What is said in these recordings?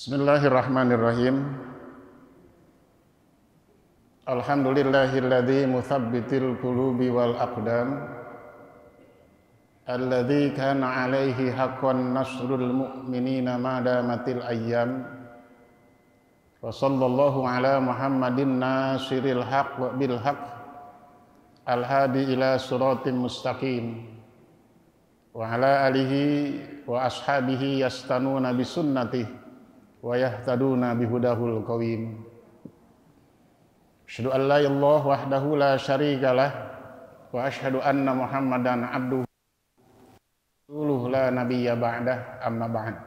Bismillahirrahmanirrahim. Alhamdulillahilladzi muthabbitil qulubi wal aqdam alladzi kana 'alaihi haqqan nasrul mu'minina ma damatil ayyam. Wa sallallahu ala Muhammadin nasiril haqq wa bil haqq al-hadi ila siratim mustaqim wa ala alihi wa ashabihi yastanuna bi sunnatihi wa yahtaduna bihudahul qawim. Asyhadu an la ilaha wahdahu la syarikalah wa asyhadu anna Muhammadan abduhu rasuluhu la nabiyya ba'dah, amma ba'd.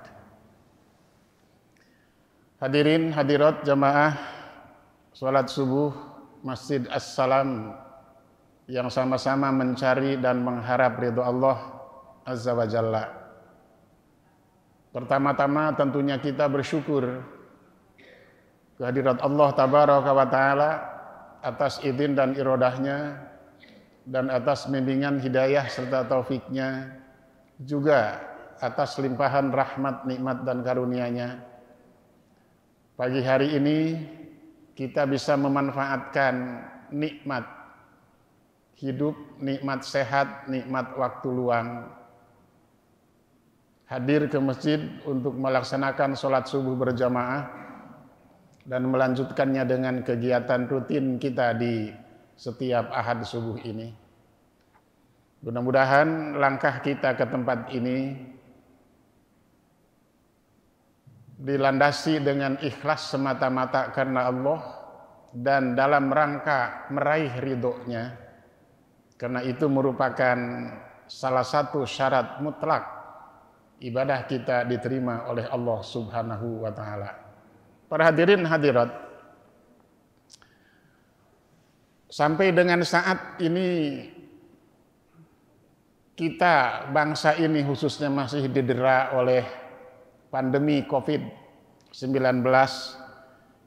Hadirin hadirat jamaah salat subuh Masjid As-Salam yang sama-sama mencari dan mengharap ridha Allah Azza wa Jalla. Pertama-tama tentunya kita bersyukur kehadirat Allah Tabaraka wa Ta'ala atas izin dan irodahnya dan atas bimbingan hidayah serta taufiknya, juga atas limpahan rahmat, nikmat dan karunia-Nya. Pagi hari ini kita bisa memanfaatkan nikmat hidup, nikmat sehat, nikmat waktu luang, hadir ke masjid untuk melaksanakan sholat subuh berjamaah dan melanjutkannya dengan kegiatan rutin kita di setiap ahad subuh ini. Mudah-mudahan langkah kita ke tempat ini dilandasi dengan ikhlas semata-mata karena Allah dan dalam rangka meraih ridho-Nya, karena itu merupakan salah satu syarat mutlak ibadah kita diterima oleh Allah Subhanahu wa Ta'ala. Para hadirin hadirat, sampai dengan saat ini kita, bangsa ini khususnya, masih didera oleh pandemi COVID-19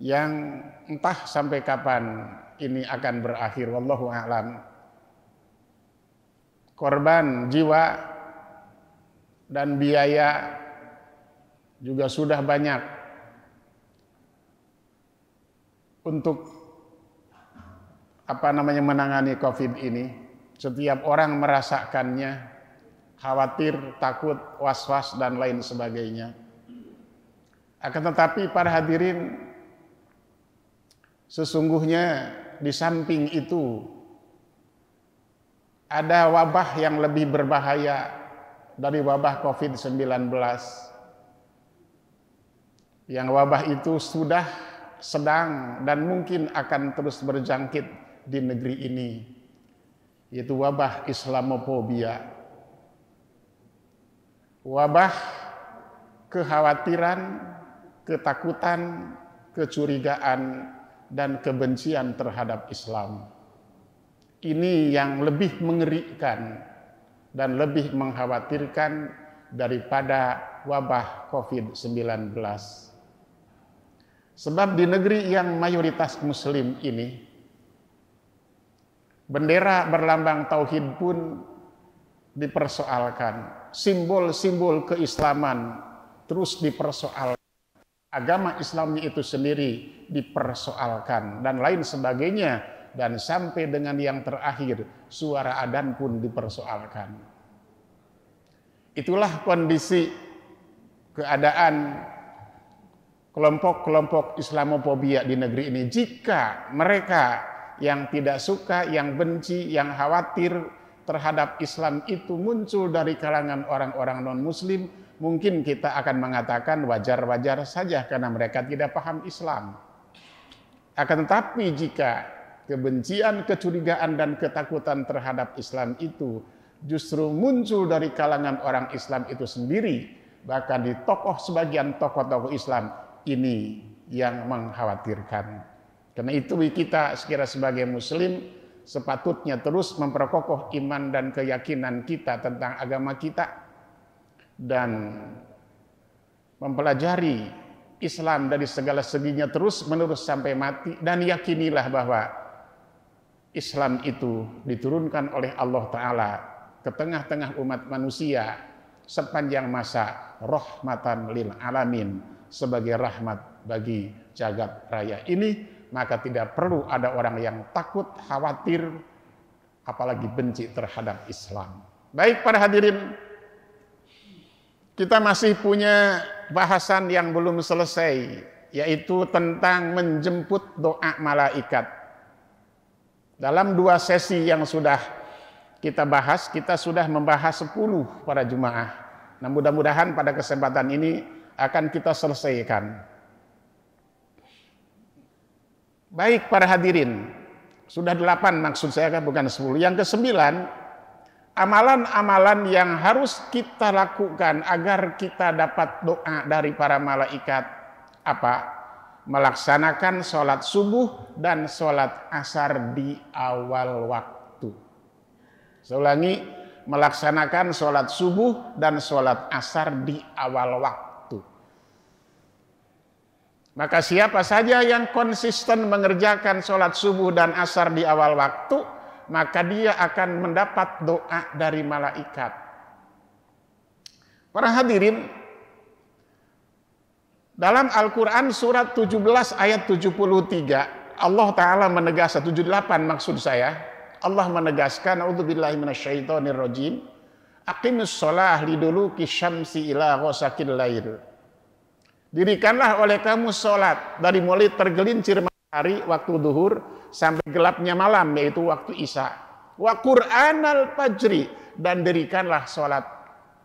yang entah sampai kapan ini akan berakhir, wallahu a'lam. Korban jiwa dan biaya juga sudah banyak untuk menangani COVID ini. Setiap orang merasakannya, khawatir, takut, was-was dan lain sebagainya. Akan tetapi para hadirin, sesungguhnya di samping itu ada wabah yang lebih berbahaya dari wabah COVID-19, yang wabah itu sudah, sedang, dan mungkin akan terus berjangkit di negeri ini, yaitu wabah Islamophobia. Wabah kekhawatiran, ketakutan, kecurigaan, dan kebencian terhadap Islam. Ini yang lebih mengerikan dan lebih mengkhawatirkan daripada wabah COVID-19. Sebab di negeri yang mayoritas muslim ini, bendera berlambang tauhid pun dipersoalkan, simbol-simbol keislaman terus dipersoalkan, agama Islamnya itu sendiri dipersoalkan, dan lain sebagainya. Dan sampai dengan yang terakhir, suara adzan pun dipersoalkan. Itulah kondisi keadaan kelompok-kelompok Islamophobia di negeri ini. Jika mereka yang tidak suka, yang benci, yang khawatir terhadap Islam itu muncul dari kalangan orang-orang non-muslim, mungkin kita akan mengatakan wajar-wajar saja karena mereka tidak paham Islam. Akan tetapi jika kebencian, kecurigaan, dan ketakutan terhadap Islam itu justru muncul dari kalangan orang Islam itu sendiri, bahkan di sebagian tokoh-tokoh Islam, ini yang mengkhawatirkan. Karena itu kita sekira sebagai muslim sepatutnya terus memperkokoh iman dan keyakinan kita tentang agama kita dan mempelajari Islam dari segala seginya terus menerus sampai mati, dan yakinilah bahwa Islam itu diturunkan oleh Allah Ta'ala ke tengah-tengah umat manusia sepanjang masa rahmatan lil alamin, sebagai rahmat bagi jagat raya ini, maka tidak perlu ada orang yang takut, khawatir, apalagi benci terhadap Islam. Baik para hadirin, kita masih punya bahasan yang belum selesai, yaitu tentang menjemput doa malaikat. Dalam 2 sesi yang sudah kita bahas, kita sudah membahas 10 para jemaah. Nah, mudah-mudahan pada kesempatan ini akan kita selesaikan. Baik para hadirin, sudah 8 maksud saya kan, bukan 10. Yang ke-9, amalan-amalan yang harus kita lakukan agar kita dapat doa dari para malaikat. Apa? Melaksanakan sholat subuh dan sholat asar di awal waktu. Saya ulangi, melaksanakan sholat subuh dan sholat asar di awal waktu. Maka siapa saja yang konsisten mengerjakan sholat subuh dan asar di awal waktu, maka dia akan mendapat doa dari malaikat. Para hadirin, dalam Al-Quran surat 17 ayat 73, Allah Ta'ala menegaskan, 78 maksud saya, Allah menegaskan, a'udzubillahi minasyaitonirrajim, aqimus sholah liduluki syamsi ila ghasaqil lail. Dirikanlah oleh kamu sholat dari mulai tergelincir matahari waktu duhur sampai gelapnya malam, yaitu waktu isya. Wa Qur'anal fajri, dan dirikanlah sholat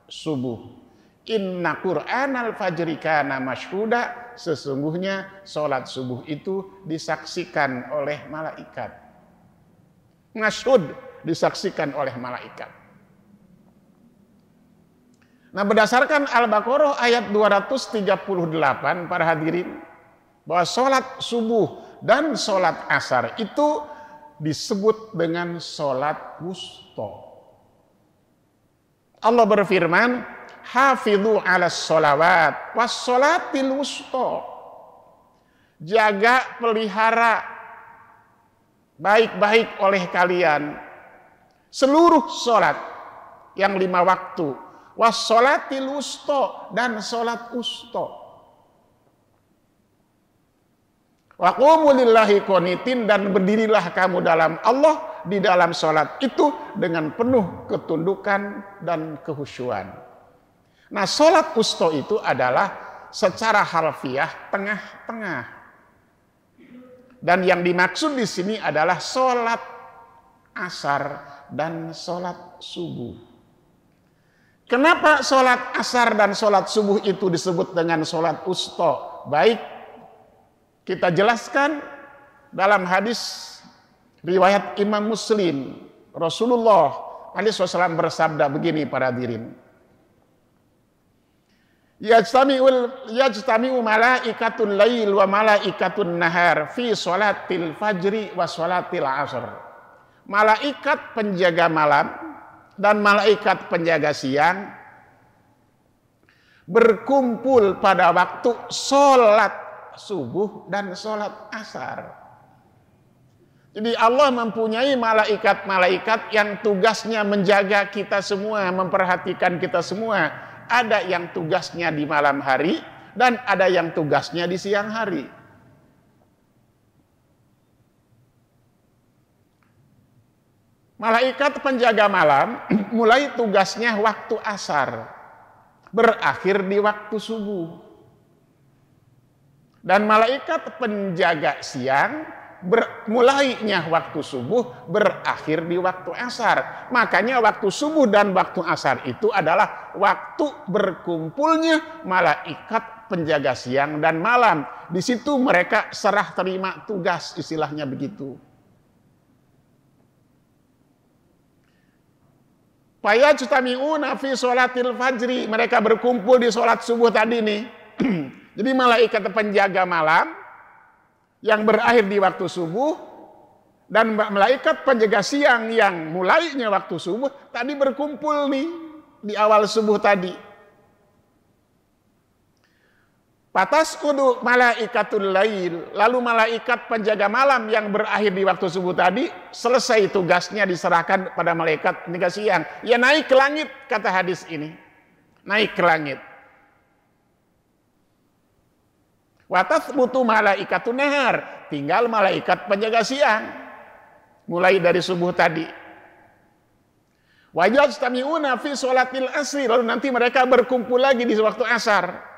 subuh. Inna Qur'anal fajri kana masyhuda, sesungguhnya sholat subuh itu disaksikan oleh malaikat. Masyhud, disaksikan oleh malaikat. Nah, berdasarkan Al-Baqarah ayat 238, para hadirin, bahwa sholat subuh dan sholat asar itu disebut dengan sholat wusta. Allah berfirman, hafidhu ala sholawat was sholatil wusta. Jaga, pelihara baik-baik oleh kalian seluruh sholat yang 5 waktu. Wassolatil wusta, dan sholat wusta. Wa qumu lillahi qanitin, dan berdirilah kamu dalam Allah di dalam sholat itu dengan penuh ketundukan dan kehusyuan. Nah, sholat wusta itu adalah secara harfiah tengah-tengah. Dan yang dimaksud di sini adalah sholat asar dan sholat subuh. Kenapa sholat asar dan sholat subuh itu disebut dengan sholat wusta? Baik, kita jelaskan dalam hadis riwayat Imam Muslim. Rasulullah SAW bersabda begini para hadirin. Yajtami'u malaikatul lail wa malaikatun nahar fi sholatil fajri wa sholatil asr. Malaikat penjaga malam dan malaikat penjaga siang berkumpul pada waktu sholat subuh dan sholat asar. Jadi Allah mempunyai malaikat-malaikat yang tugasnya menjaga kita semua, memperhatikan kita semua. Ada yang tugasnya di malam hari dan ada yang tugasnya di siang hari. Malaikat penjaga malam mulai tugasnya waktu asar, berakhir di waktu subuh. Dan malaikat penjaga siang mulainya waktu subuh, berakhir di waktu asar. Makanya waktu subuh dan waktu asar itu adalah waktu berkumpulnya malaikat penjaga siang dan malam. Di situ mereka serah terima tugas, istilahnya begitu. Fayajtami'una fi sholatil fajri, mereka berkumpul di sholat subuh tadi nih. Jadi malaikat penjaga malam yang berakhir di waktu subuh dan malaikat penjaga siang yang mulainya waktu subuh tadi berkumpul nih di awal subuh tadi. Patas kudu malaikatul lail, lalu malaikat penjaga malam yang berakhir di waktu subuh tadi selesai tugasnya diserahkan pada malaikat penjaga siang. Ya naik ke langit, kata hadis ini. Naik ke langit. Wa tathbutu malaikatun nahar, tinggal malaikat penjaga siang. Mulai dari subuh tadi. Wa yajtami'una fi sholatil asri, lalu nanti mereka berkumpul lagi di waktu asar.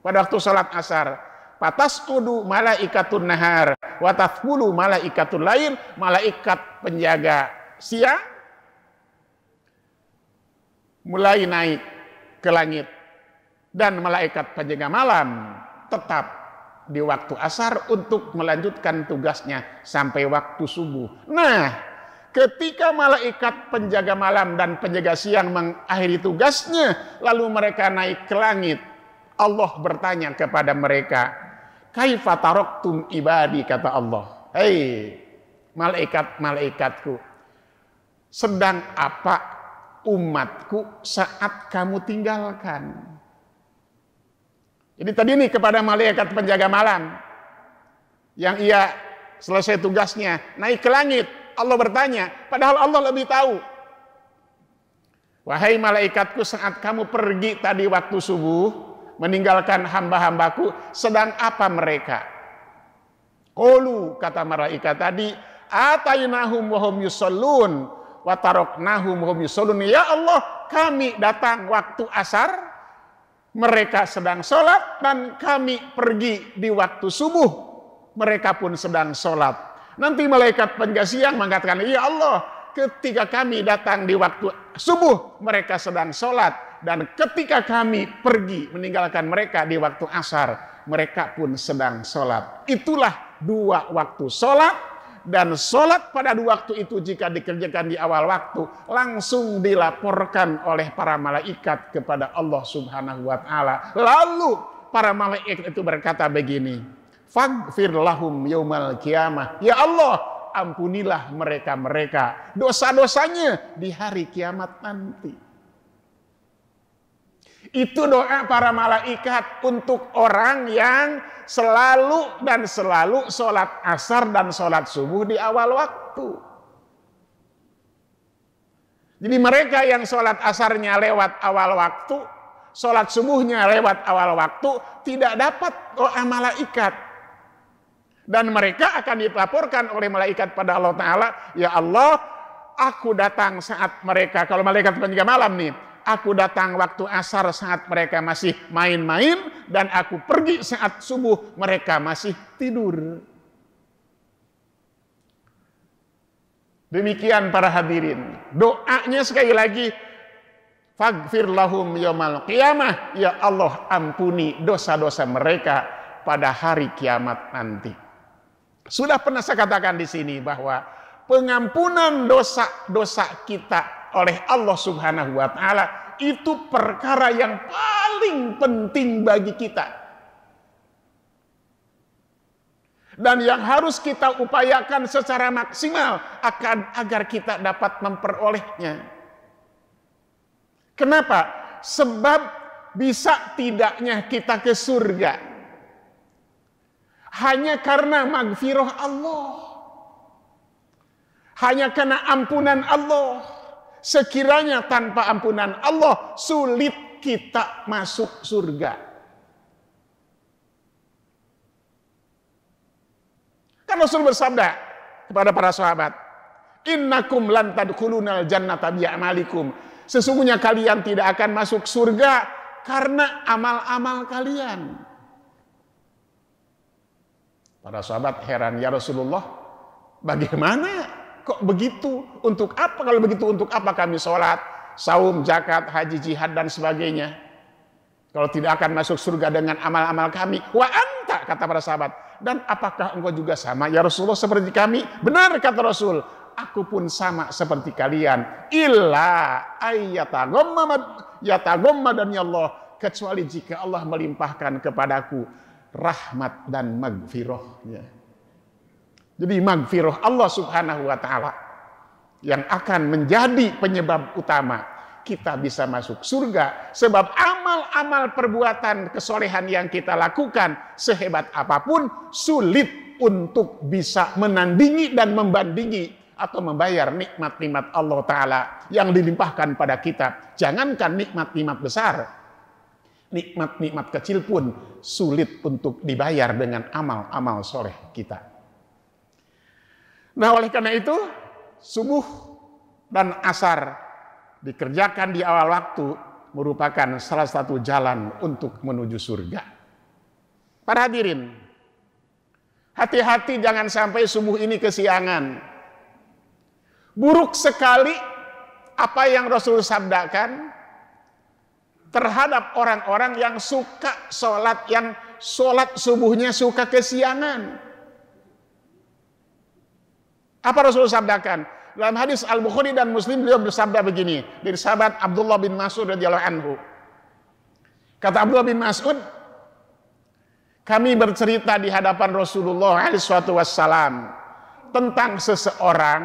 Pada waktu salat asar, fatasqudu malaikatun nahar wa tathbulu malaikatul lail, malaikat penjaga siang mulai naik ke langit dan malaikat penjaga malam tetap di waktu asar untuk melanjutkan tugasnya sampai waktu subuh. Nah, ketika malaikat penjaga malam dan penjaga siang mengakhiri tugasnya, lalu mereka naik ke langit, Allah bertanya kepada mereka, kaifa taraktum ibadi, kata Allah. Hei malaikat-malaikatku, sedang apa umatku saat kamu tinggalkan? Jadi tadi nih kepada malaikat penjaga malam yang ia selesai tugasnya naik ke langit, Allah bertanya, padahal Allah lebih tahu. Wahai malaikatku, saat kamu pergi tadi waktu subuh meninggalkan hamba-hambaku, sedang apa mereka? Qalu, kata malaikat tadi, atainahum wa hum yusallun wa taraknahum wa hum yusallun. Ya Allah, kami datang waktu asar, mereka sedang sholat, dan kami pergi di waktu subuh, mereka pun sedang sholat. Nanti malaikat penjaga siang mengatakan, ya Allah, ketika kami datang di waktu subuh, mereka sedang sholat. Dan ketika kami pergi meninggalkan mereka di waktu asar, mereka pun sedang sholat. Itulah dua waktu sholat. Dan sholat pada dua waktu itu jika dikerjakan di awal waktu, langsung dilaporkan oleh para malaikat kepada Allah Subhanahu wa Ta'ala. Lalu para malaikat itu berkata begini, faghfir lahum yaumal qiyamah. Ya Allah, ampunilah mereka dosa-dosanya di hari kiamat nanti. Itu doa para malaikat untuk orang yang selalu sholat asar dan sholat subuh di awal waktu. Jadi mereka yang sholat asarnya lewat awal waktu, sholat subuhnya lewat awal waktu, tidak dapat doa malaikat. Dan mereka akan dilaporkan oleh malaikat pada Allah Ta'ala, ya Allah, aku datang saat mereka, kalau malaikat penjaga malam nih, aku datang waktu asar saat mereka masih main-main, dan aku pergi saat subuh mereka masih tidur. Demikian para hadirin. Doanya sekali lagi, faghfir lahum yaumal qiyamah. Ya Allah, ampuni dosa-dosa mereka pada hari kiamat nanti. Sudah pernah saya katakan di sini bahwa pengampunan dosa-dosa kita oleh Allah Subhanahu wa Ta'ala itu perkara yang paling penting bagi kita, dan yang harus kita upayakan secara maksimal agar kita dapat memperolehnya. Kenapa? Sebab bisa tidaknya kita ke surga hanya karena maghfirah Allah, hanya karena ampunan Allah. Sekiranya tanpa ampunan Allah, sulit kita masuk surga. Kan Rasul bersabda kepada para sahabat, innakum lan tadkhulunal jannata bi'amalikum. Sesungguhnya kalian tidak akan masuk surga karena amal-amal kalian. Para sahabat heran, ya Rasulullah, bagaimana? Kok begitu? Untuk apa? Kalau begitu untuk apa kami sholat, saum, zakat, haji, jihad, dan sebagainya? Kalau tidak akan masuk surga dengan amal-amal kami. Wa anta, kata para sahabat. Dan apakah engkau juga sama, ya Rasulullah, seperti kami? Benar, kata Rasul. Aku pun sama seperti kalian. Illa yataghammadani Allah. Kecuali jika Allah melimpahkan kepadaku rahmat dan maghfirahnya. Jadi maghfirah Allah Subhanahu wa Ta'ala yang akan menjadi penyebab utama kita bisa masuk surga. Sebab amal-amal perbuatan kesolehan yang kita lakukan sehebat apapun sulit untuk bisa menandingi dan membandingi atau membayar nikmat-nikmat Allah Ta'ala yang dilimpahkan pada kita. Jangankan nikmat-nikmat besar, nikmat-nikmat kecil pun sulit untuk dibayar dengan amal-amal soleh kita. Nah, oleh karena itu, subuh dan asar dikerjakan di awal waktu merupakan salah satu jalan untuk menuju surga. Para hadirin, hati-hati jangan sampai subuh ini kesiangan. Buruk sekali apa yang Rasul sabdakan terhadap orang-orang yang suka sholat, yang sholat subuhnya suka kesiangan. Apa Rasul sabdakan? Dalam hadis Al-Bukhari dan Muslim beliau bersabda begini, dari sahabat Abdullah bin Mas'ud radhiyallahu anhu. Kata Abdullah bin Mas'ud, kami bercerita di hadapan Rasulullah SAW tentang seseorang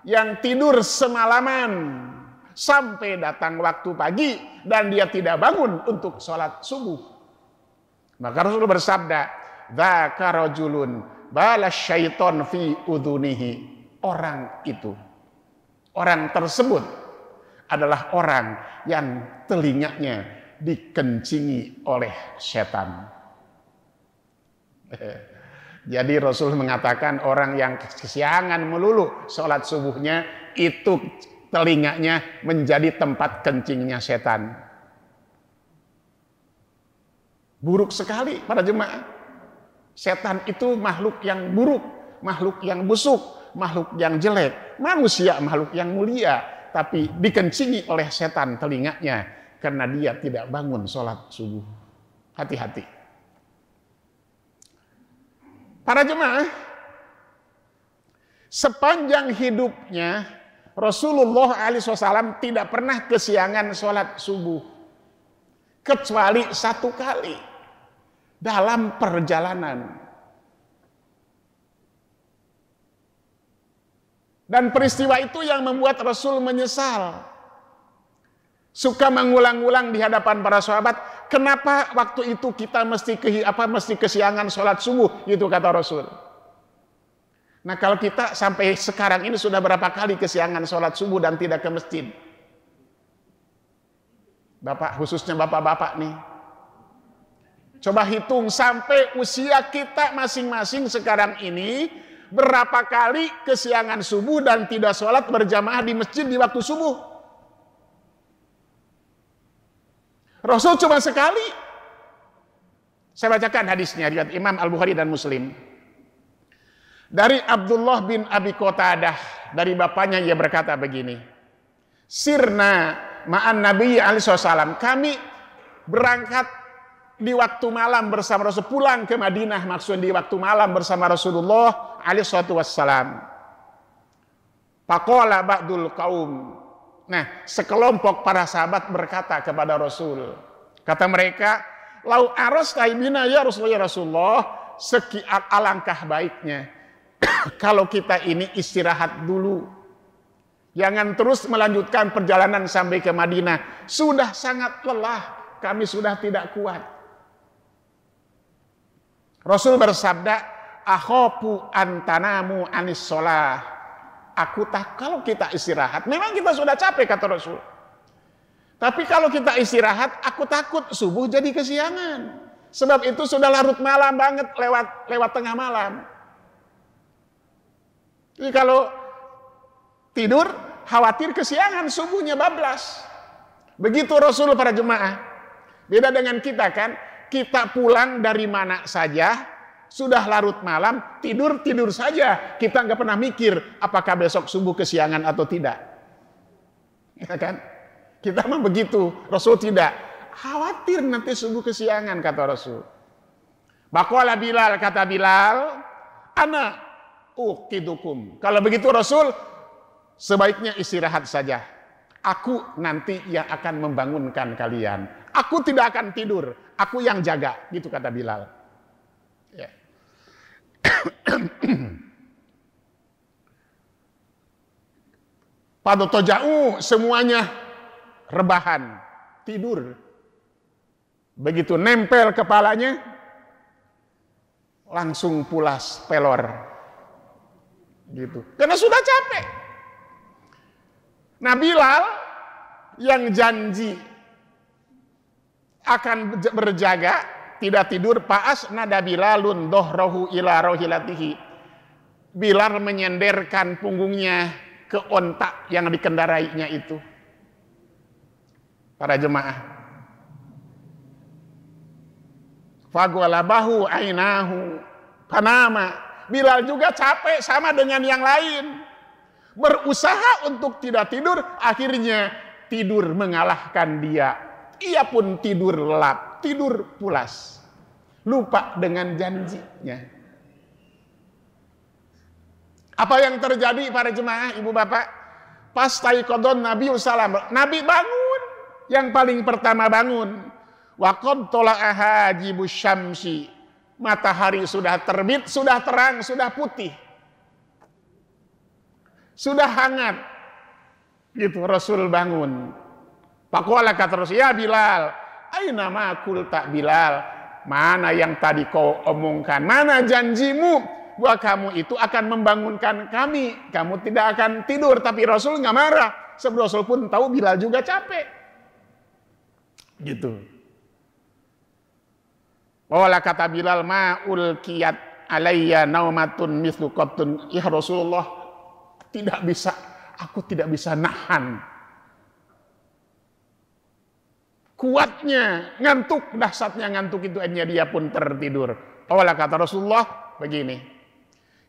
yang tidur semalaman sampai datang waktu pagi dan dia tidak bangun untuk sholat subuh. Maka Rasul bersabda, dzaka rajulun balas syaiton fi udhunihi. Orang itu, orang tersebut adalah orang yang telinganya dikencingi oleh setan. Jadi Rasul mengatakan orang yang kesiangan melulu sholat subuhnya itu telinganya menjadi tempat kencingnya setan. Buruk sekali para jemaah. Setan itu makhluk yang buruk, makhluk yang busuk, makhluk yang jelek. Manusia makhluk yang mulia, tapi dikencingi oleh setan telinganya karena dia tidak bangun sholat subuh. Hati-hati. Para jemaah, sepanjang hidupnya Rasulullah SAW tidak pernah kesiangan sholat subuh, kecuali satu kali dalam perjalanan. Dan peristiwa itu yang membuat Rasul menyesal. Suka mengulang-ulang di hadapan para sahabat, kenapa waktu itu kita mesti kesiangan sholat subuh, gitu kata Rasul. Nah, kalau kita sampai sekarang ini sudah berapa kali kesiangan sholat subuh dan tidak ke masjid? Bapak, khususnya bapak-bapak nih. Coba hitung sampai usia kita masing-masing sekarang ini, berapa kali kesiangan subuh dan tidak sholat berjamaah di masjid di waktu subuh? Rasul cuma sekali. Saya bacakan hadisnya riwayat Imam Al-Bukhari dan Muslim. Dari Abdullah bin Abi Qatadah, dari bapaknya ia berkata begini, Sirna ma'an Nabi SAW, kami berangkat di waktu malam bersama Rasul, pulang ke Madinah maksud di waktu malam bersama Rasulullah SAW. Faqala ba'dul qaum. Nah, sekelompok para sahabat berkata kepada Rasul, kata mereka, lau arasta bina ya Rasulullah, sekian alangkah baiknya kalau kita ini istirahat dulu, jangan terus melanjutkan perjalanan sampai ke Madinah, sudah sangat lelah, kami sudah tidak kuat. Rasul bersabda, akhofu antanamu anis sholah. Aku tak, kalau kita istirahat, memang kita sudah capek kata Rasul. Tapi kalau kita istirahat, aku takut subuh jadi kesiangan. Sebab itu sudah larut malam banget, lewat tengah malam. Jadi kalau tidur, khawatir kesiangan, subuhnya bablas. Begitu Rasul para jemaah. Beda dengan kita kan, kita pulang dari mana saja, sudah larut malam, tidur saja. Kita nggak pernah mikir apakah besok subuh kesiangan atau tidak. Ya kan? Kita mah begitu, Rasul tidak. Khawatir nanti subuh kesiangan kata Rasul. Baqala Bilal, kata Bilal, ana uqidukum. Kalau begitu Rasul, sebaiknya istirahat saja. Aku nanti yang akan membangunkan kalian. Aku tidak akan tidur, aku yang jaga, gitu kata Bilal. Ya. Padotoja'u, semuanya rebahan, tidur. Begitu nempel kepalanya, langsung pulas pelor. Gitu. Karena sudah capek. Nah, Bilal yang janji akan berjaga, tidak tidur. Paas nada Bilalun dohrohu ila rohilatihi. Bilal menyenderkan punggungnya ke onta yang dikendarainya itu. Para jemaah, fagwalabahu ainahu panama. Bilal juga capek sama dengan yang lain, berusaha untuk tidak tidur, akhirnya tidur mengalahkan dia. Ia pun tidur lelap, tidur pulas, lupa dengan janjinya. Apa yang terjadi para jemaah, ibu bapak? Pas taiqadon Nabi sallam, Nabi bangun, yang paling pertama bangun. Wa qad tala'aha hajibus syamsi. Matahari sudah terbit, sudah terang, sudah putih, sudah hangat. Gitu Rasul bangun. Faqala kata Rasul, ya Bilal, aina ma qulta Bilal? Mana yang tadi kau omongkan? Mana janjimu bahwa kamu itu akan membangunkan kami? Kamu tidak akan tidur. Tapi Rasul nggak marah. Sebab Rasul pun tahu Bilal juga capek. Gitu. Wala kata Bilal, ma ulqiyat alayya naumatun mislu qattun. Ya Rasulullah, tidak bisa, aku tidak bisa nahan kuatnya ngantuk, dahsyatnya ngantuk itu, hanya dia pun tertidur. Wala kata Rasulullah begini,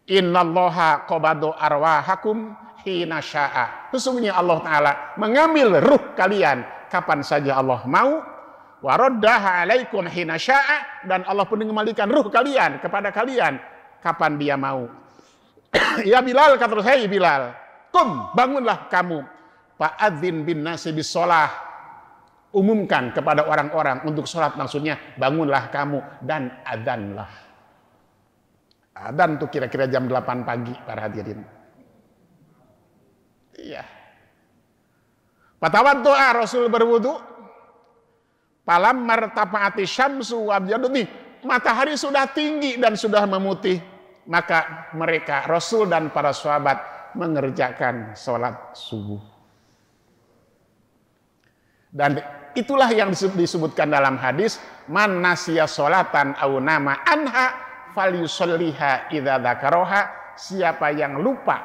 innallaha qabadu arwahakum hina syaa. Sesungguhnya Allah Ta'ala mengambil ruh kalian kapan saja Allah mau. Waraddaha alaikum hina syaa. Dan Allah pun mengembalikan ruh kalian kepada kalian kapan dia mau. Ya Bilal, kata saya, Bilal, kum, bangunlah kamu. Fa'adzin bin nasi bis sholah. Umumkan kepada orang-orang untuk sholat, maksudnya bangunlah kamu dan adzanlah. Adzan tuh kira-kira jam 8 pagi para hadirin. Iya. Fatawaddu'a, Rasul berwudu. Palam martafaati syamsu wabjaduni. Matahari sudah tinggi dan sudah memutih. Maka mereka, Rasul dan para sahabat, mengerjakan sholat subuh. Dan itulah yang disebutkan dalam hadis, man nasiya sholatan au nama anha falyusolliha idza dzakaraha. Siapa yang lupa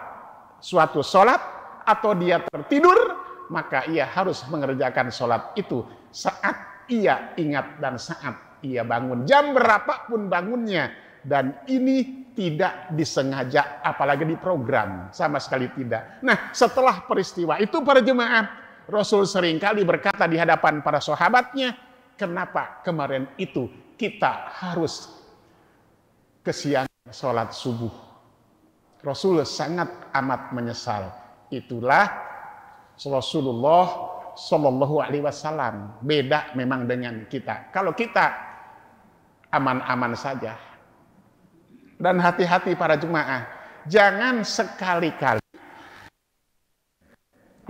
suatu sholat atau dia tertidur, maka ia harus mengerjakan sholat itu saat ia ingat dan saat ia bangun. Jam berapapun bangunnya. Dan ini tidak disengaja, apalagi diprogram, sama sekali tidak. Nah, setelah peristiwa itu para jemaah, Rasul seringkali berkata di hadapan para sahabatnya, kenapa kemarin itu kita harus kesiangan sholat subuh? Rasul sangat amat menyesal. Itulah Rasulullah Shallallahu Alaihi Wasallam. Beda memang dengan kita. Kalau kita aman-aman saja. Dan hati-hati para jemaah, jangan sekali-kali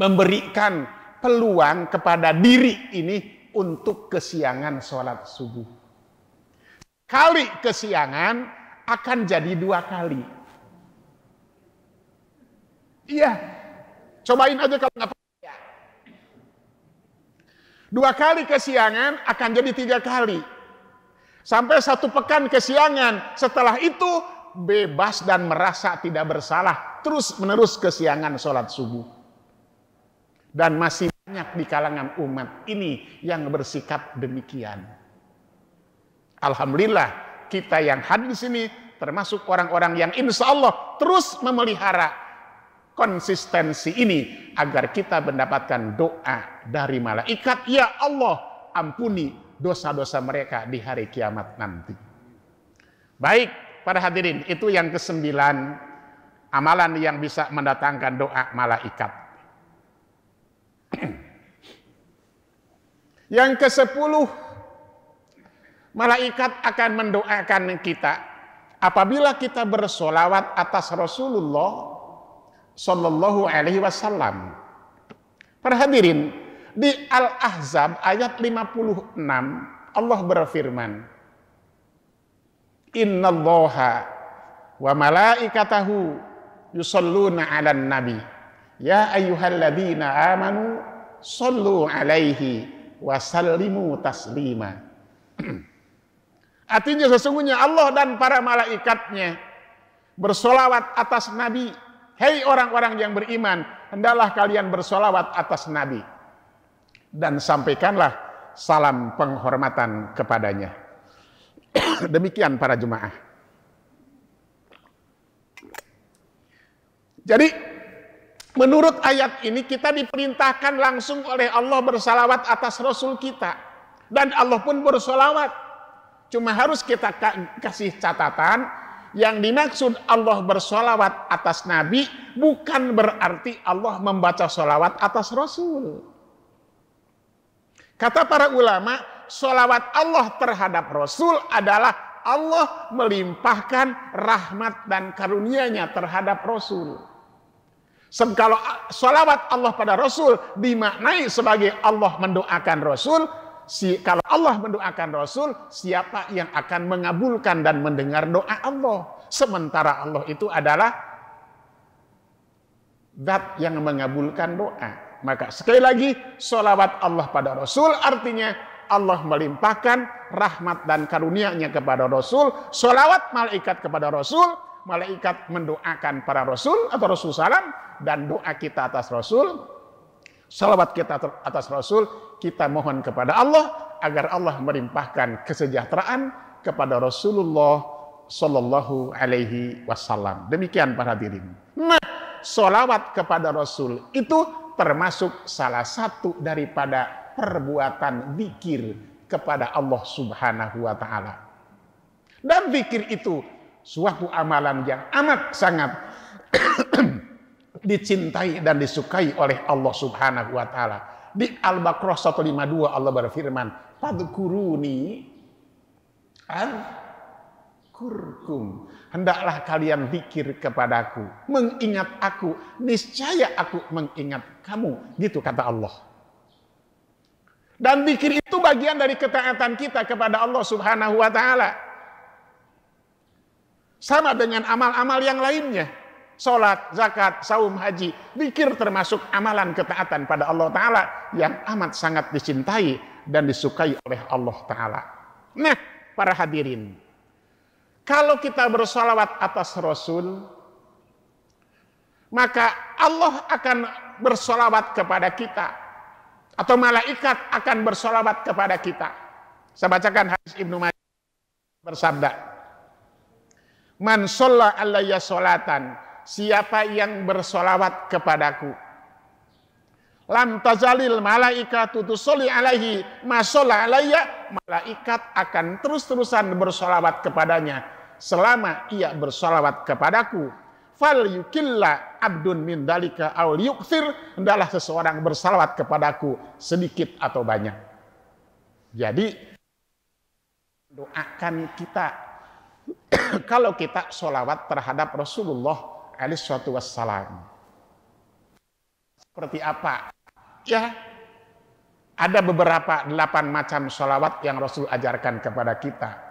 memberikan peluang kepada diri ini untuk kesiangan sholat subuh. Kali kesiangan akan jadi 2 kali. Iya, cobain aja kalau nggak percaya. 2 kali kesiangan akan jadi 3 kali. Sampai 1 pekan kesiangan, setelah itu bebas dan merasa tidak bersalah, terus menerus kesiangan sholat subuh. Dan masih banyak di kalangan umat ini yang bersikap demikian. Alhamdulillah, kita yang hadir di sini termasuk orang-orang yang insya Allah terus memelihara konsistensi ini agar kita mendapatkan doa dari malaikat, ya Allah ampuni dosa-dosa mereka di hari kiamat nanti. Baik, para hadirin, itu yang ke-9, amalan yang bisa mendatangkan doa malaikat. Yang ke-10, malaikat akan mendoakan kita apabila kita bersolawat atas Rasulullah Sallallahu Alaihi Wasallam. Para hadirin, di Al-Ahzab ayat 56 Allah berfirman, innallaha wa malaikatahu yusalluna 'alan nabi ya ayyuhalladzina amanu sallu 'alaihi wasallimu taslima. Artinya sesungguhnya Allah dan para malaikatnya bersolawat atas Nabi. Hei orang-orang yang beriman, hendaklah kalian bersolawat atas Nabi. Dan sampaikanlah salam penghormatan kepadanya. Demikian para jemaah. Jadi menurut ayat ini kita diperintahkan langsung oleh Allah bersalawat atas Rasul kita. Dan Allah pun bersolawat. Cuma harus kita kasih catatan, yang dimaksud Allah bersolawat atas Nabi bukan berarti Allah membaca solawat atas Rasul. Kata para ulama, solawat Allah terhadap Rasul adalah Allah melimpahkan rahmat dan karunia-Nya terhadap Rasul. Kalau solawat Allah pada Rasul dimaknai sebagai Allah mendoakan Rasul, kalau Allah mendoakan Rasul, siapa yang akan mengabulkan dan mendengar doa Allah? Sementara Allah itu adalah zat yang mengabulkan doa. Maka sekali lagi, sholawat Allah pada Rasul artinya Allah melimpahkan rahmat dan karunia-Nya kepada Rasul. Sholawat malaikat kepada Rasul, malaikat mendoakan para Rasul atau Rasul salam, dan doa kita atas Rasul, sholawat kita atas Rasul, kita mohon kepada Allah agar Allah melimpahkan kesejahteraan kepada Rasulullah Sallallahu Alaihi Wasallam. Demikian para hadirin. Nah, sholawat kepada Rasul itu termasuk salah satu daripada perbuatan zikir kepada Allah Subhanahu Wa Taala. Dan zikir itu suatu amalan yang amat sangat dicintai dan disukai oleh Allah Subhanahu Wa Taala. Di Al-Baqarah 152 Allah berfirman, "Fadhkuruni azkurkum." Hendaklah kalian zikir kepadaku, mengingat aku, niscaya aku mengingat kamu. Gitu kata Allah. Dan zikir itu bagian dari ketaatan kita kepada Allah Subhanahu Wa Taala. Sama dengan amal-amal yang lainnya. Salat, zakat, saum, haji, zikir termasuk amalan ketaatan pada Allah Ta'ala yang amat sangat dicintai dan disukai oleh Allah Ta'ala. Nah, para hadirin, kalau kita bersolawat atas Rasul, maka Allah akan bersolawat kepada kita, atau malaikat akan bersolawat kepada kita. Saya bacakan hadis Ibnu Majah bersabda, "Man sholla alayya sholatan," siapa yang bersolawat kepadaku, lam tazalil malaikatu tusolli alaihi ma sholla alayya, malaikat akan terus-terusan bersolawat kepadanya selama ia bersolawat kepadaku. Fal yukilla abdun min dalika aw yukthir, hendaklah seseorang bersolawat kepadaku sedikit atau banyak. Jadi doakan kita kalau kita solawat terhadap Rasulullah alaihi wassalam. Seperti apa? Ya, ada beberapa 8 macam sholawat yang Rasul ajarkan kepada kita.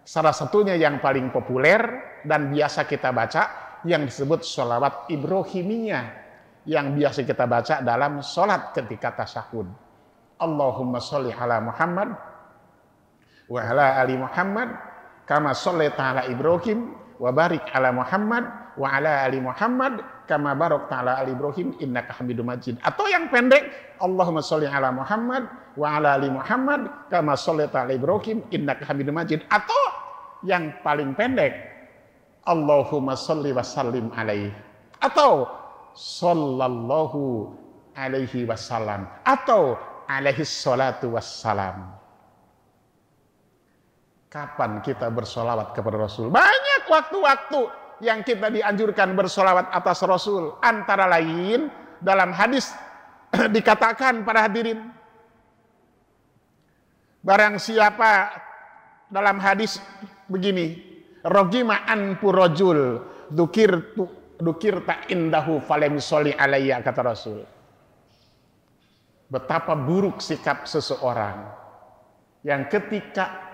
Salah satunya yang paling populer dan biasa kita baca, yang disebut sholawat Ibrahimiyah, yang biasa kita baca dalam sholat ketika tasyahud. Allahumma sholli ala Muhammad wa ala ali Muhammad kama shollaita ala Ibrahim wa barik ala Muhammad wa ala ali Muhammad kama barakta ala ali Ibrahim innaka Hamidum Majid. Atau yang pendek, Allahumma sholli ala Muhammad wa ala ali Muhammad kama shollaita ala Ibrahim innaka Hamidum Majid. Atau yang paling pendek, Allahumma sholli wa sallim alaihi, atau sallallahu alaihi wasallam, atau alaihi salatu wassalam. Kapan kita bersolawat kepada Rasul? Banyak waktu-waktu yang kita dianjurkan bersolawat atas Rasul. Antara lain dalam hadis dikatakan para hadirin, barang siapa, dalam hadis begini, rogima anfu rajul dukirta indahu falam sholli alayya, kata Rasul. Betapa buruk sikap seseorang yang ketika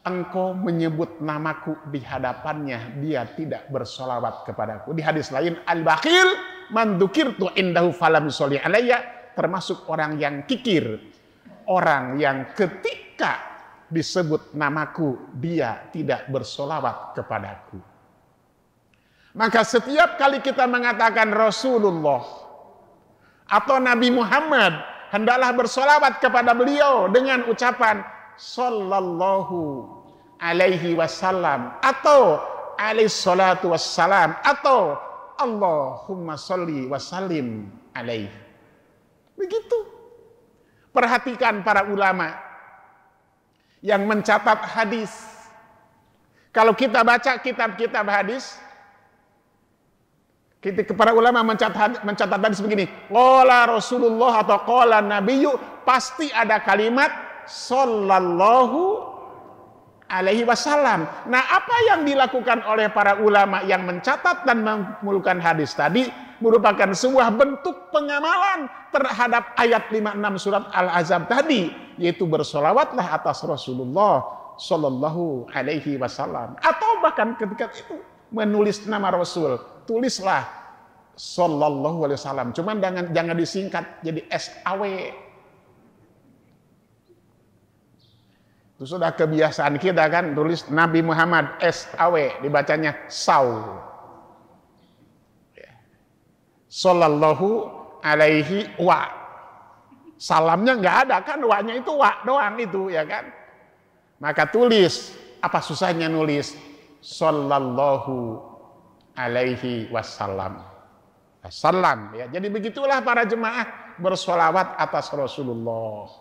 engkau menyebut namaku di hadapannya, dia tidak bersolawat kepadaku. Di hadis lain, al-bakhil man dzukirtu indahu falam sholli alayya, termasuk orang yang kikir. orang yang ketika disebut namaku, dia tidak bersolawat kepadaku. Maka setiap kali kita mengatakan Rasulullah atau Nabi Muhammad, hendaklah bersolawat kepada beliau dengan ucapan sallallahu alaihi wasallam atau alaihi salatu wassalam atau Allahumma sholli wa sallim alaihi. Begitu. Perhatikan para ulama yang mencatat hadis. Kalau kita baca kitab-kitab hadis, para ulama mencatat hadis begini, qala Rasulullah atau qala Nabiyyu, pasti ada kalimat sallallahu alaihi wasallam. Nah, apa yang dilakukan oleh para ulama yang mencatat dan mengumpulkan hadis tadi merupakan sebuah bentuk pengamalan terhadap ayat 56 surat Al-Ahzab tadi, yaitu bersolawatlah atas Rasulullah sallallahu alaihi wasallam. Atau bahkan ketika itu menulis nama Rasul, tulislah sallallahu alaihi wasallam. Cuman jangan disingkat jadi SAW. Itu sudah kebiasaan kita kan, tulis Nabi Muhammad SAW, dibacanya SAW. Sallallahu alaihi wa. Salamnya nggak ada kan, wa-nya itu wa doang itu ya kan. Maka tulis, apa susahnya nulis sallallahu alaihi wasallam. Salam ya. Jadi begitulah para jemaah bersolawat atas Rasulullah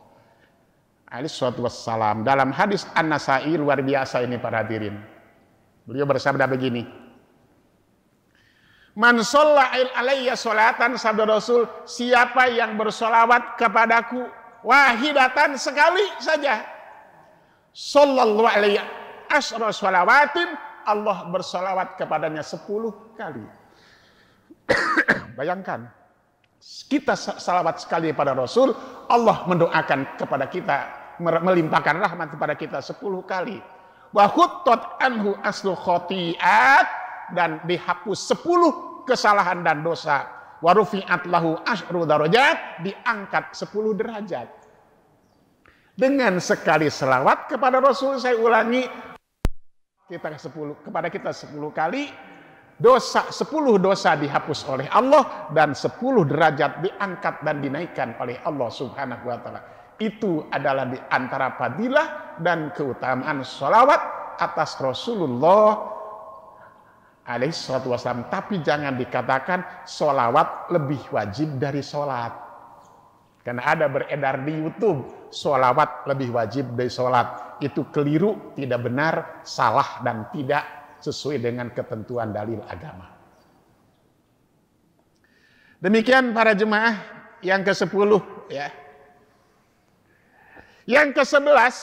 alaihi wassalam. Dalam hadis An-Nasai luar biasa ini para hadirin. Beliau bersabda begini. Man shalla alayya sholatan, sabda Rasul, siapa yang bersolawat kepadaku wahidatan, sekali saja, sallallahu alaihi asyra sholawatin, Allah bersolawat kepadanya 10 kali. Bayangkan, kita salawat sekali pada Rasul, Allah mendoakan kepada kita, melimpahkan rahmat kepada kita 10 kali. Wa khuttat anhu aslu khotiat, dan dihapus 10 kesalahan dan dosa. Wa rufi'at lahu asyru darajat, diangkat 10 derajat. Dengan sekali selawat kepada Rasul, saya ulangi, kepada kita 10 kali, 10 dosa dihapus oleh Allah dan 10 derajat diangkat dan dinaikkan oleh Allah Subhanahu wa taala. Itu adalah di antara fadilah dan keutamaan sholawat atas Rasulullah alaihi wasallam. Tapi jangan dikatakan sholawat lebih wajib dari sholat. Karena ada beredar di YouTube, sholawat lebih wajib dari sholat. Itu keliru, tidak benar, salah, dan tidak sesuai dengan ketentuan dalil agama. Demikian para jemaah yang ke-10 ya. Yang ke-11,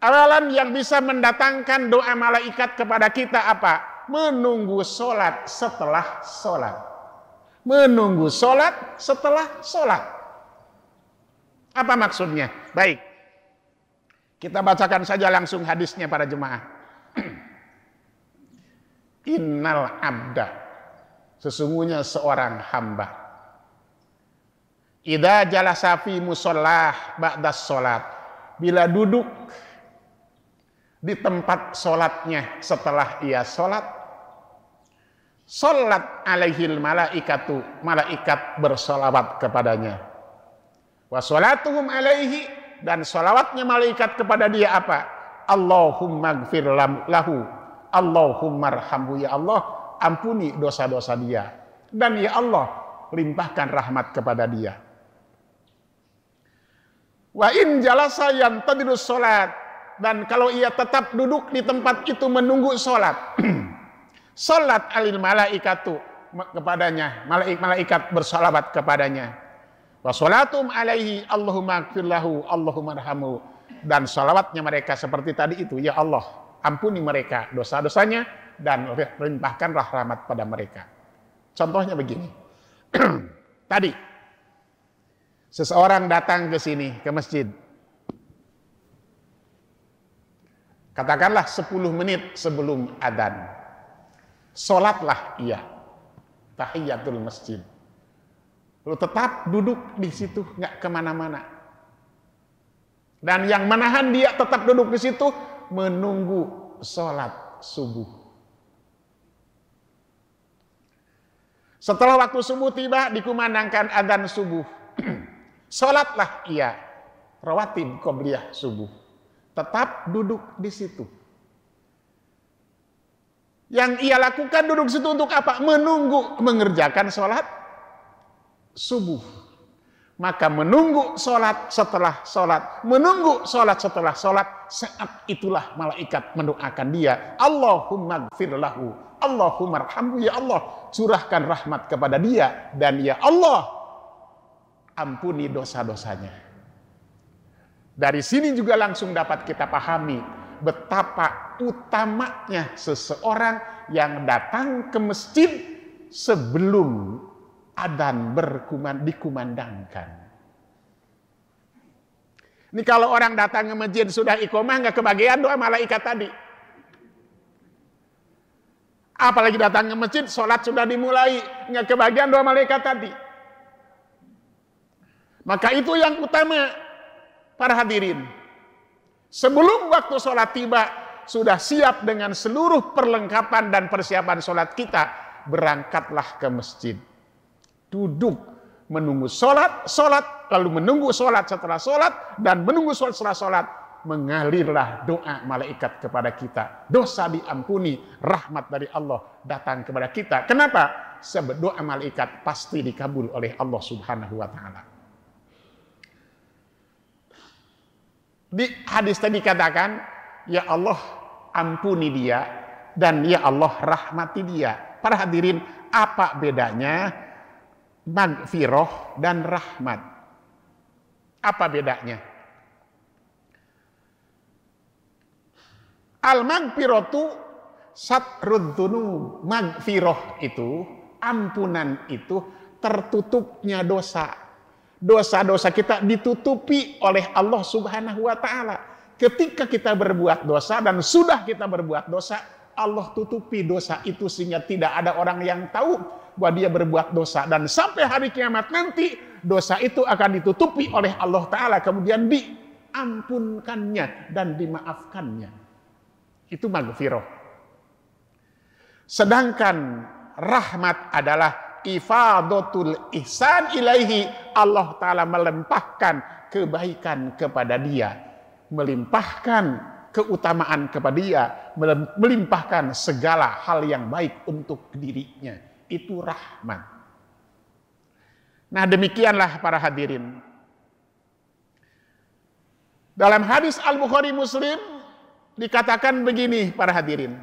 amalan yang bisa mendatangkan doa malaikat kepada kita apa? Menunggu sholat setelah sholat. Menunggu sholat setelah sholat. Apa maksudnya? Baik, kita bacakan saja langsung hadisnya para jemaah. Innal abda, sesungguhnya seorang hamba, idza jalasa fi musollah ba'da sholat, bila duduk di tempat sholatnya setelah ia sholat, sholat alaihil malaikatu, malaikat bersolawat kepadanya. Wa sholatuhum alaihi, dan sholawatnya malaikat kepada dia apa? Allahumma gfir lahu, Allahumma arhamhu, ya Allah ampuni dosa-dosa dia, dan ya Allah limpahkan rahmat kepada dia. Wa in jalasa yantadhirus sholat, dan kalau ia tetap duduk di tempat itu menunggu sholat, sholat alil malaikatu, kepadanya malaikat bersalawat kepadanya. Wa sholatum alaihi Allahumma gfir lahu, Allahumma arhamhu, dan salawatnya mereka seperti tadi itu, ya Allah ampuni mereka dosa-dosanya dan limpahkanlah rahmat pada mereka. Contohnya begini. Tadi seseorang datang ke sini, ke masjid, katakanlah 10 menit sebelum adzan, sholatlah ia tahiyatul masjid, lalu tetap duduk di situ, nggak kemana-mana. Dan yang menahan dia tetap duduk di situ menunggu sholat subuh. Setelah waktu subuh tiba, dikumandangkan adzan subuh. Sholatlah ia rawatib qobliyah subuh. Tetap duduk di situ. Yang ia lakukan duduk situ untuk apa? Menunggu mengerjakan sholat subuh. Maka menunggu sholat setelah sholat, menunggu sholat setelah sholat, saat itulah malaikat mendoakan dia. Allahumma gfir lahu, Allahumma arhamhu, ya Allah curahkan rahmat kepada dia, dan ya Allah ampuni dosa-dosanya. Dari sini juga langsung dapat kita pahami betapa utamanya seseorang yang datang ke masjid sebelum adzan dikumandangkan. Ini kalau orang datang ke masjid sudah iqomah nggak kebagian doa malaikat tadi. Apalagi datang ke masjid, sholat sudah dimulai, nggak kebagian doa malaikat tadi. Maka itu yang utama, para hadirin. Sebelum waktu sholat tiba, sudah siap dengan seluruh perlengkapan dan persiapan sholat kita, berangkatlah ke masjid. Duduk menunggu sholat, lalu menunggu sholat setelah sholat, dan menunggu sholat setelah sholat, mengalirlah doa malaikat kepada kita. Dosa diampuni, rahmat dari Allah datang kepada kita. Kenapa? Sebab doa malaikat pasti dikabul oleh Allah Subhanahu wa Ta'ala. Di hadis tadi katakan, ya Allah ampuni dia, dan ya Allah rahmati dia. Para hadirin, apa bedanya magfirah dan rahmat? Apa bedanya? Al-magfiratu satrud dzunub. Magfirah itu, ampunan itu tertutupnya dosa. Dosa-dosa kita ditutupi oleh Allah Subhanahu wa Ta'ala. Ketika kita berbuat dosa dan sudah kita berbuat dosa, Allah tutupi dosa itu sehingga tidak ada orang yang tahu bahwa dia berbuat dosa, dan sampai hari kiamat nanti dosa itu akan ditutupi oleh Allah Ta'ala, kemudian diampunkannya dan dimaafkannya. Itu magfirah. Sedangkan rahmat adalah ifadatul ihsan ilaihi. Allah Ta'ala melimpahkan kebaikan kepada dia, melimpahkan keutamaan kepada dia, melimpahkan segala hal yang baik untuk dirinya. Itu rahmat. Nah, demikianlah para hadirin. Dalam hadis Al-Bukhari Muslim dikatakan begini para hadirin.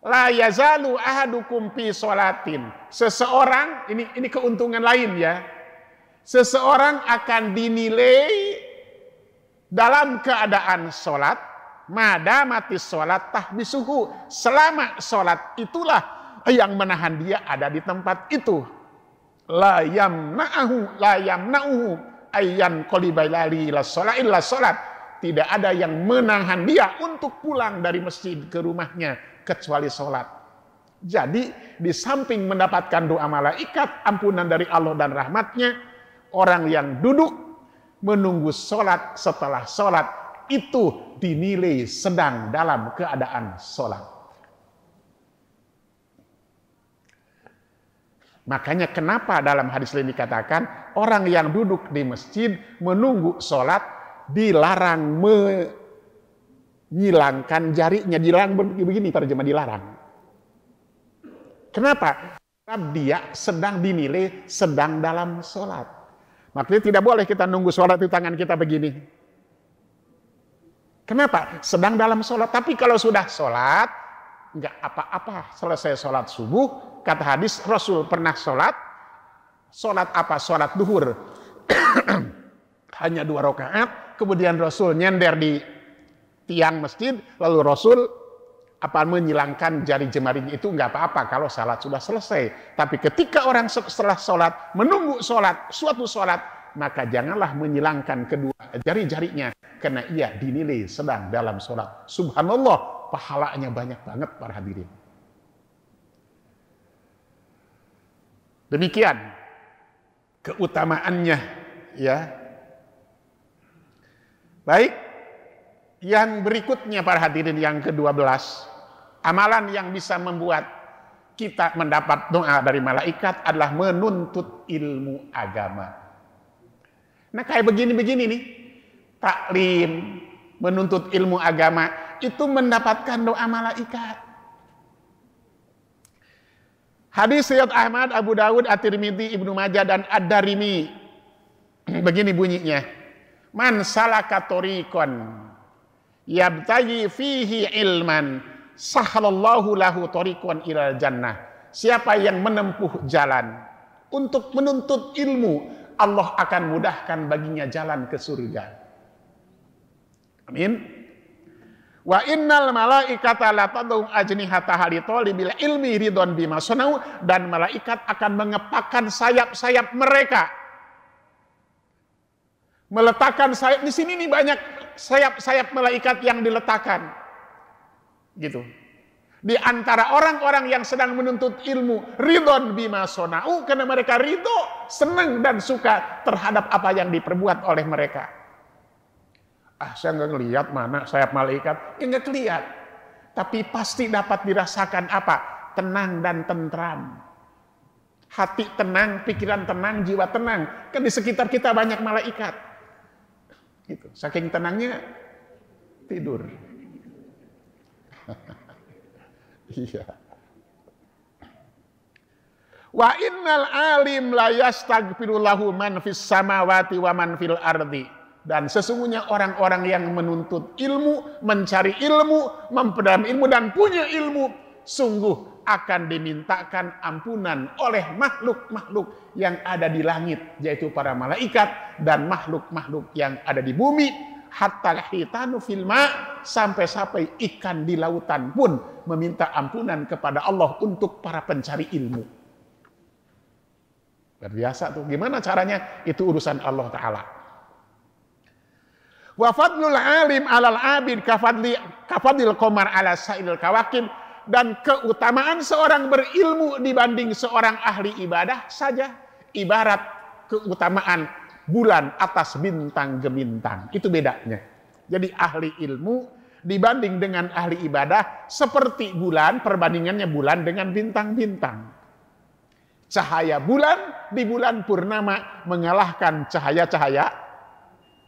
La yazalu ahadukum fi sholatin. Seseorang, ini keuntungan lain ya. Seseorang akan dinilai dalam keadaan sholat, madamatis sholat tahbisuhu, selama sholat itulah yang menahan dia ada di tempat itu. La yamna'uhu ayyan qalibailali la sholat illa sholat. Tidak ada yang menahan dia untuk pulang dari masjid ke rumahnya kecuali sholat. Jadi di samping mendapatkan doa malaikat, ampunan dari Allah dan rahmatnya, orang yang duduk menunggu sholat setelah sholat itu dinilai sedang dalam keadaan sholat. Makanya kenapa dalam hadis lain dikatakan orang yang duduk di masjid menunggu sholat dilarang menyilangkan jarinya. Dilarang begini para jemaah, dilarang. Kenapa? Karena dia sedang dinilai sedang dalam sholat. Makanya tidak boleh kita nunggu sholat di tangan kita begini. Kenapa? Sedang dalam sholat. Tapi kalau sudah sholat, nggak apa-apa. Selesai sholat subuh, kata hadis Rasul pernah sholat apa? Sholat duhur. Hanya 2 rakaat. Kemudian Rasul nyender di tiang masjid. Lalu Rasul menyilangkan jari jemarinya. Itu nggak apa-apa kalau sholat sudah selesai. Tapi ketika orang setelah sholat menunggu sholat, suatu sholat, maka janganlah menyilangkan kedua jari-jarinya, karena ia dinilai sedang dalam sholat. Subhanallah, pahalanya banyak banget para hadirin. Demikian keutamaannya ya. Baik, yang berikutnya para hadirin yang ke-12, amalan yang bisa membuat kita mendapat doa dari malaikat adalah menuntut ilmu agama. Nah kayak begini-begini nih, taklim, menuntut ilmu agama, itu mendapatkan doa malaikat. Hadis Sayyid Ahmad, Abu Dawud, At-Tirmidzi, Ibnu Majah, dan Ad-Darimi. Begini bunyinya. Man salaka tariqan yabtaghi fihi ilman sahhalallahu lahu tariqan ilal jannah. Siapa yang menempuh jalan untuk menuntut ilmu, Allah akan mudahkan baginya jalan ke surga. Amin. Wa innal malaikata la tad'u ajnihataha li talibil ilmi ridwan bima sanau, dan malaikat akan mengepakkan sayap-sayap mereka. Meletakkan sayap di sini nih, banyak sayap-sayap malaikat yang diletakkan. Gitu. Di antara orang-orang yang sedang menuntut ilmu, ridwan bima sanau, karena mereka ridho, senang dan suka terhadap apa yang diperbuat oleh mereka. Saya nggak ngelihat mana sayap malaikat, ya nggak kelihatan. Tapi pasti dapat dirasakan apa? Tenang dan tentram. Hati tenang, pikiran tenang, jiwa tenang. Kan di sekitar kita banyak malaikat. Gitu. Saking tenangnya tidur. Iya. Wa innal alim la yastaghfiru lahu man fis samawati wa man fil ardi. Dan sesungguhnya orang-orang yang menuntut ilmu, mencari ilmu, mempelajari ilmu dan punya ilmu, sungguh akan dimintakan ampunan oleh makhluk-makhluk yang ada di langit, yaitu para malaikat dan makhluk-makhluk yang ada di bumi. Hatta hitanu fil ma, sampai-sampai ikan di lautan pun meminta ampunan kepada Allah untuk para pencari ilmu. Luar biasa tuh. Gimana caranya? Itu urusan Allah Ta'ala. Wa fadlul alim alal abid kafadil qamar ala sa'il kawakib. Dan keutamaan seorang berilmu dibanding seorang ahli ibadah saja ibarat keutamaan bulan atas bintang gemintang. Itu bedanya. Jadi ahli ilmu dibanding dengan ahli ibadah seperti bulan, perbandingannya bulan dengan bintang-bintang. Cahaya bulan di bulan purnama mengalahkan cahaya-cahaya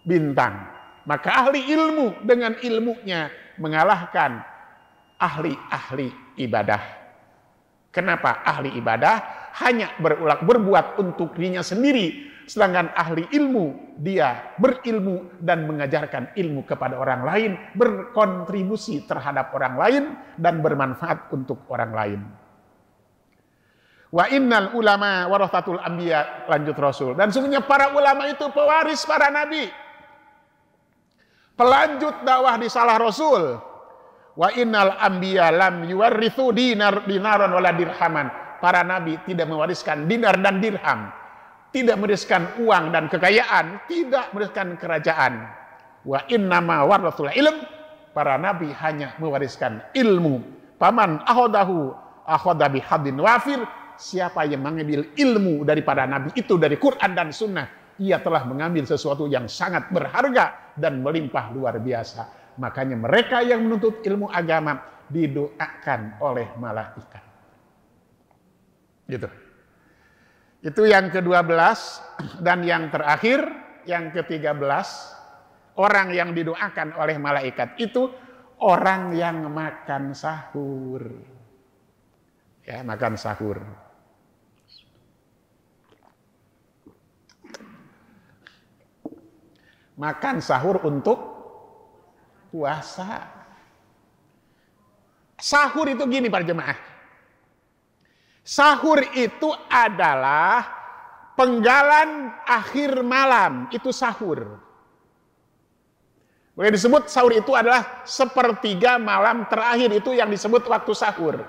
bintang. Maka ahli ilmu dengan ilmunya mengalahkan ahli-ahli ibadah. Kenapa? Ahli ibadah hanya berbuat untuk dirinya sendiri, sedangkan ahli ilmu dia berilmu dan mengajarkan ilmu kepada orang lain, berkontribusi terhadap orang lain dan bermanfaat untuk orang lain. Wa innal ulama warathatul anbiya, lanjut Rasul. Dan sungguhnya para ulama itu pewaris para nabi, pelanjut dakwah di salah Rasul. Wa innal anbiya lam yuwarithu dinaran wala dirhaman. Para nabi tidak mewariskan dinar dan dirham, tidak mewariskan uang dan kekayaan, tidak mewariskan kerajaan. Wa innama warathul ilm, para nabi hanya mewariskan ilmu. Paman ahodahu ahoda bihadin wafir, siapa yang mengambil ilmu daripada nabi itu dari Quran dan Sunnah, ia telah mengambil sesuatu yang sangat berharga dan melimpah luar biasa. Makanya mereka yang menuntut ilmu agama didoakan oleh malaikat. Gitu. Itu yang ke-12. Dan yang terakhir, yang ke-13, orang yang didoakan oleh malaikat itu orang yang makan sahur. Ya, makan sahur. Makan sahur untuk puasa. Sahur itu gini para jemaah. Sahur itu adalah penggalan akhir malam. Itu sahur. Boleh disebut sahur itu adalah sepertiga malam terakhir. Itu yang disebut waktu sahur.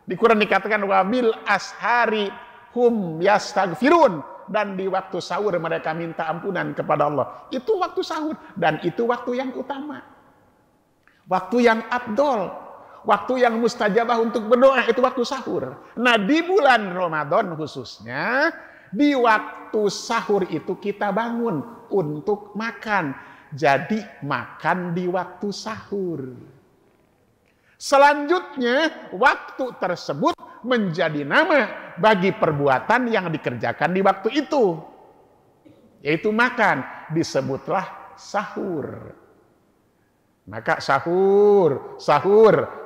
Di Quran dikatakan wabil ashari hum yastaghfirun. Dan di waktu sahur mereka minta ampunan kepada Allah. Itu waktu sahur. Dan itu waktu yang utama. Waktu yang afdol, waktu yang mustajabah untuk berdoa, itu waktu sahur. Nah, di bulan Ramadan khususnya, di waktu sahur itu kita bangun untuk makan. jadi makan di waktu sahur. Selanjutnya, waktu tersebut menjadi nama bagi perbuatan yang dikerjakan di waktu itu, yaitu makan, disebutlah sahur. Maka sahur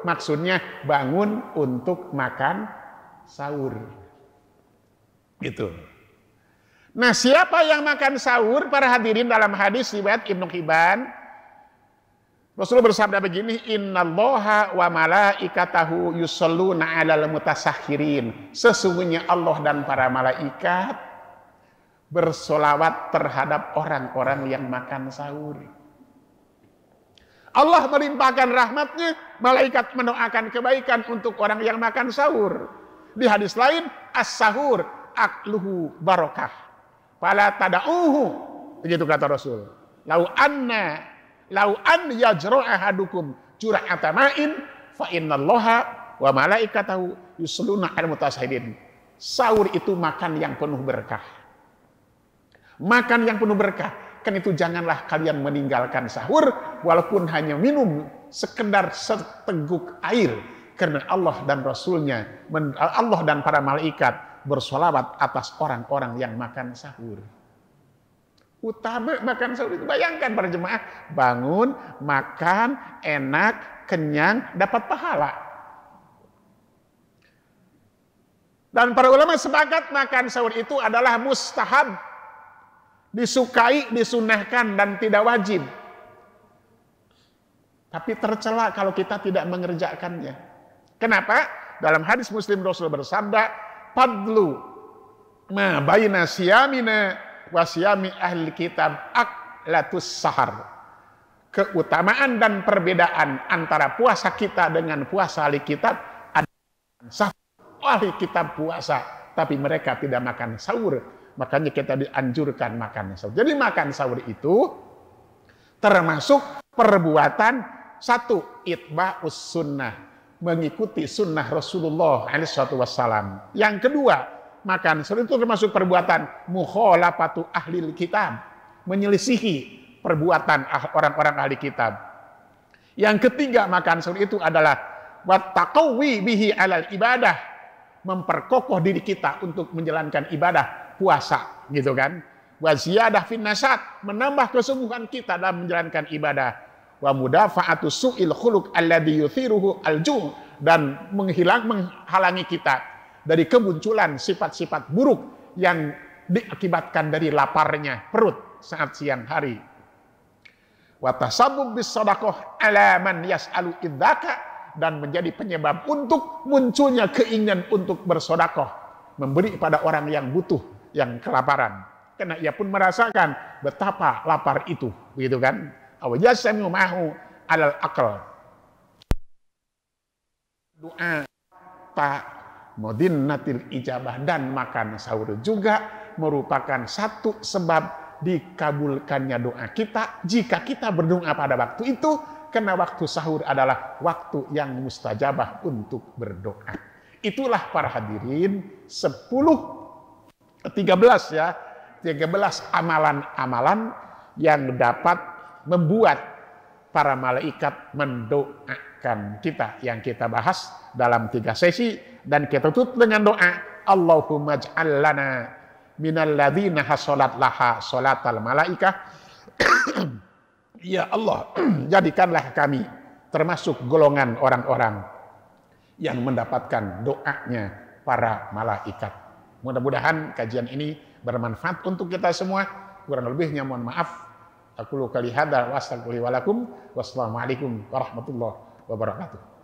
maksudnya bangun untuk makan sahur. Gitu. Nah, siapa yang makan sahur? Para hadirin, dalam hadis riwayat Ibnu Hibban, Rasulullah bersabda begini, innallaha wa malaikatahu yusholluna 'alal mutasahhirin. Sesungguhnya Allah dan para malaikat bersolawat terhadap orang-orang yang makan sahur. Allah melimpahkan rahmatnya, malaikat mendoakan kebaikan untuk orang yang makan sahur. Di hadis lain, as-sahur akluhu barokah, fala tada'uhu, begitu kata Rasul. Lau an yajra ahadukum jur'ata ma'in fa innallaha wa malaikatahu yusalluna 'alal mutasahhirin. Sahur itu makan yang penuh berkah. Makan yang penuh berkah. Kan itu janganlah kalian meninggalkan sahur walaupun hanya minum sekedar seteguk air, karena Allah dan Rasulnya, Allah dan para malaikat bersolawat atas orang-orang yang makan sahur. Utama makan sahur itu, bayangkan para jemaah, bangun, makan, enak, kenyang, dapat pahala. Dan para ulama sepakat makan sahur itu adalah mustahab, disukai, disunahkan, dan tidak wajib. Tapi tercela kalau kita tidak mengerjakannya. Kenapa? Dalam hadis Muslim Rasul bersabda, "Fadlu ma baina siyamina wa siyami ahli kitab aklatus sahar." Keutamaan dan perbedaan antara puasa kita dengan puasa ahli kitab adalah sahur. Ahli kitab puasa, tapi mereka tidak makan sahur. Makanya kita dianjurkan makan sahur. Jadi makan sahur itu termasuk perbuatan satu, itba'us sunnah, mengikuti sunnah Rasulullah SAW. Yang kedua, makan sahur itu termasuk perbuatan mukhalafatu ahlil kitab, menyelisihi perbuatan orang-orang ahli kitab. Yang ketiga, makan sahur itu adalah wattaqawi bihi alal ibadah, memperkokoh diri kita untuk menjalankan ibadah puasa, gitu kan. Wa ziyadah fin nasat, menambah kesungguhan kita dalam menjalankan ibadah. Wa mudafa'atu su'il khuluq alladhi yuthiruhu alju', dan menghalangi kita dari kemunculan sifat-sifat buruk yang diakibatkan dari laparnya perut saat siang hari. Wa tasabbub bis shadaqah ala man yas'alu idzaka, dan menjadi penyebab untuk munculnya keinginan untuk bersedekah, memberi pada orang yang butuh, yang kelaparan, karena ia pun merasakan betapa lapar itu, begitu kan. Awajasami mahu alal akal. Doa tak modinnatil ijabah, dan makan sahur juga merupakan satu sebab dikabulkannya doa kita jika kita berdoa pada waktu itu, karena waktu sahur adalah waktu yang mustajabah untuk berdoa. Itulah para hadirin 13 amalan-amalan yang dapat membuat para malaikat mendoakan kita, yang kita bahas dalam 3 sesi, dan kita tutup dengan doa, Allahumma ij'al lana minal ladzina hasolat laha sholatal malaikah. Ya Allah, jadikanlah kami termasuk golongan orang-orang yang mendapatkan doanya para malaikat. Mudah-mudahan kajian ini bermanfaat untuk kita semua. Kurang lebihnya mohon maaf. Aku lu kali hada wa astagfirullahaladzim. Wassalamualaikum warahmatullahi wabarakatuh.